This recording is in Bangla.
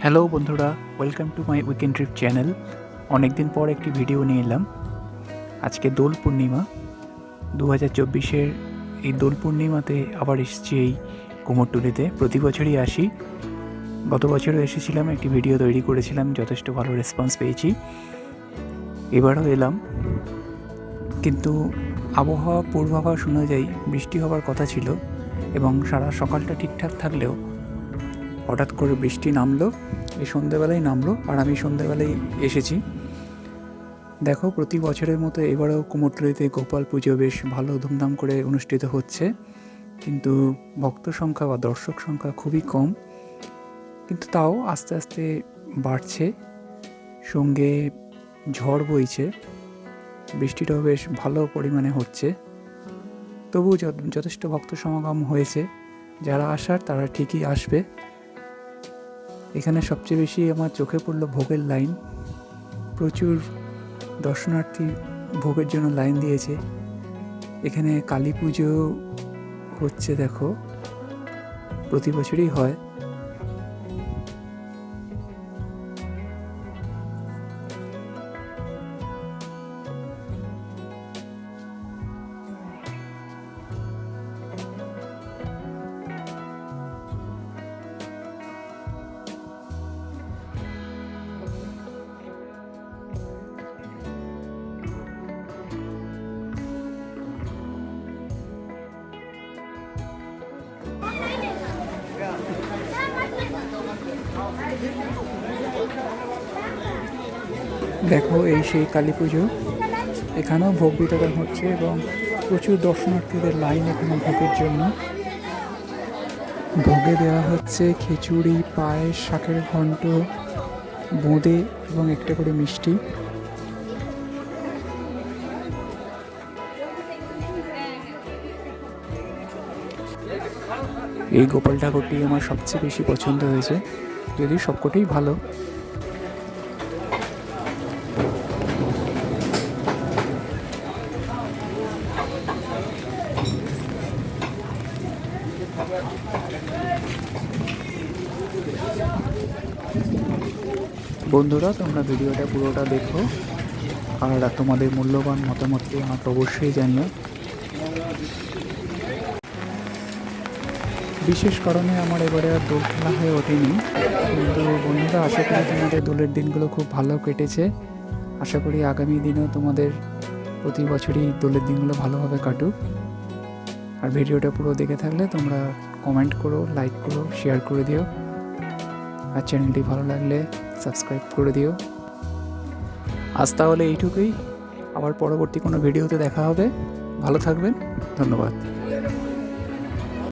হ্যালো বন্ধুরা, welcome to my weekend trip channel. অনেক দিন পর একটি ভিডিও নিয়ে এলাম। আজকে দোল পূর্ণিমা 2024-এর। এই দোল পূর্ণিমাতে আবার এসেছি এই কুমোরটুলিতে। প্রতি বছরই আসি। গত বছরও এসেছিলাম, একটি ভিডিও তৈরি করেছিলাম, যথেষ্ট ভালো রেসপন্স পেয়েছি। এবারও এলাম, কিন্তু আবহাওয়া পূর্বাভাস অনুযায়ী বৃষ্টি হওয়ার কথা ছিল এবং সারা সকালটা ঠিকঠাক থাকলেও হঠাৎ করে বৃষ্টি নামলো। এই সন্ধ্যেবেলায় নামলো, আর আমি সন্ধ্যেবেলায় এসেছি। দেখো, প্রতি বছরের মতো এবারেও কুমোরটুলিতে গোপাল পুজো বেশ ভালো ধুমধাম করে অনুষ্ঠিত হচ্ছে, কিন্তু ভক্ত সংখ্যা বা দর্শক সংখ্যা খুবই কম। কিন্তু তাও আস্তে আস্তে বাড়ছে, সঙ্গে ঝড় বইছে, বৃষ্টিটাও বেশ ভালো পরিমাণে হচ্ছে। তবু যথেষ্ট ভক্ত সমাগম হয়েছে। যারা আসার তারা ঠিকই আসবে। এখানে সবচেয়ে বেশি আমার চোখে পড়লো ভোগের লাইন। প্রচুর দর্শনার্থী ভোগের জন্য লাইন দিয়েছে। এখানে কালী পুজো হচ্ছে, দেখো, প্রতি বছরই হয়। দেখো, এই সেই কালী পুজো। এখানেও ভোগ বিতরণ হচ্ছে এবং প্রচুর দর্শনার্থীদের লাইন এখানে ভোগের জন্য। ভোগে দেওয়া হচ্ছে খিচুড়ি, পায়েস, শাকের ঘন্ট, বোঁদে এবং একটা করে মিষ্টি। এই গোপাল ঠাকুরটি আমার সবচেয়ে বেশি পছন্দ হয়েছে, যদি সবকটাই ভালো। বন্ধুরা, তোমরা ভিডিওটা পুরোটা দেখো আর তোমাদের মূল্যবান মতামতটি আমাকে অবশ্যই জানিও। বিশেষ কারণে আমার এবারে আর দোল খেলা হয়ে ওঠেনি, কিন্তু বন্ধুরা, আশা করি তোমাদের দোলের দিনগুলো খুব ভালো কেটেছে। আশা করি আগামী দিনেও তোমাদের প্রতি বছরই দোলের দিনগুলো ভালোভাবে কাটুক। আর ভিডিওটা পুরো দেখে থাকলে তোমরা কমেন্ট করো, লাইক করো, শেয়ার করে দিও। আর চ্যানেলটি ভালো লাগলে সাবস্ক্রাইব করে দিও। আজ তাহলে এইটুকুই। আবার পরবর্তী কোনো ভিডিওতে দেখা হবে। ভালো থাকবেন। ধন্যবাদ।